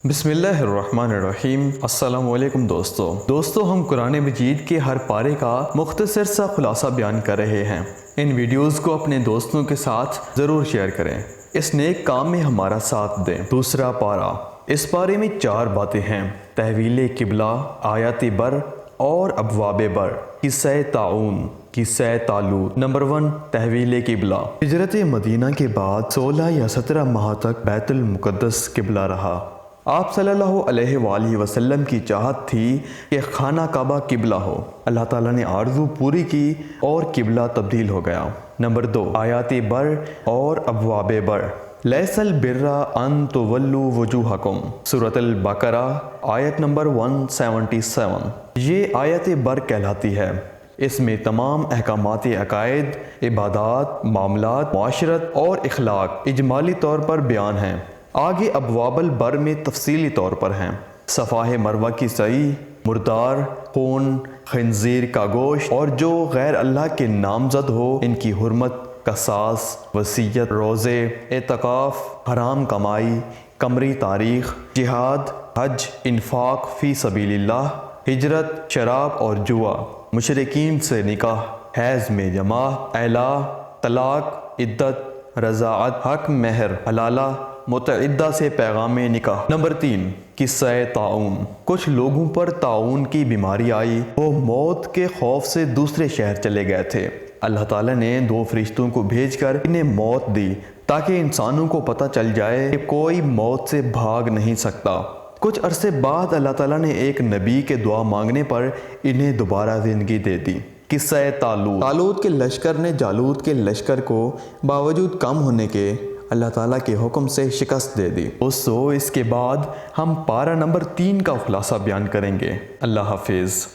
بسم اللہ الرحمن الرحیم۔ السلام علیکم دوستو ہم قرآن مجید کے ہر پارے کا مختصر سا خلاصہ بیان کر رہے ہیں۔ ان ویڈیوز کو اپنے دوستوں کے ساتھ ضرور شیئر کریں، اس نیک کام میں ہمارا ساتھ دیں۔ دوسرا پارہ، اس پارے میں 4 باتیں ہیں: تحویل قبلہ، آیات بر اور ابواب بر، قصہ طاعون، قصہ طالوت۔ نمبر 1، تحویل قبلہ۔ ہجرت مدینہ کے بعد 16 یا 17 ماہ تک بیت المقدس قبلہ رہا۔ آپ صلی اللہ علیہ وآلہ وسلم کی چاہت تھی کہ خانہ کعبہ قبلہ ہو۔ اللہ تعالیٰ نے آرزو پوری کی اور قبلہ تبدیل ہو گیا۔ نمبر 2، آیات بر اور ابواب بر۔ لیس البر ان تولوا وجوہکم، سورۃ البقرہ آیت نمبر 177۔ یہ آیت بر کہلاتی ہے۔ اس میں تمام احکامات عقائد، عبادات، معاملات، معاشرت اور اخلاق اجمالی طور پر بیان ہیں۔ آگے ابواب البر میں تفصیلی طور پر ہیں۔ صفائح مروہ کی سعی، مردار، خون، خنزیر کا گوشت اور جو غیر اللہ کے نامزد ہو ان کی حرمت، قصاص، وصیت، روزے، اعتکاف، حرام کمائی، قمری تاریخ، جہاد، حج، انفاق فی سبیل اللہ، ہجرت، شراب اور جوا، مشرکین سے نکاح، حیض میں جماع، اعلاء، طلاق، عدت، رضاعت، حق مہر، حلالہ، متعدہ سے پیغام نکاح۔ نمبر 3، قصہ طاعون۔ کچھ لوگوں پر طاعون کی بیماری آئی، وہ موت کے خوف سے دوسرے شہر چلے گئے تھے۔ اللہ تعالیٰ نے 2 فرشتوں کو بھیج کر انہیں موت دی تاکہ انسانوں کو پتہ چل جائے کہ کوئی موت سے بھاگ نہیں سکتا۔ کچھ عرصے بعد اللہ تعالیٰ نے ایک نبی کے دعا مانگنے پر انہیں دوبارہ زندگی دے دی۔ قصہ طالوت۔ طالوت کے لشکر نے جالوت کے لشکر کو باوجود کم ہونے کے اللہ تعالیٰ کے حکم سے شکست دے دی۔ اس کے بعد ہم پارہ نمبر 3 کا خلاصہ بیان کریں گے۔ اللہ حافظ۔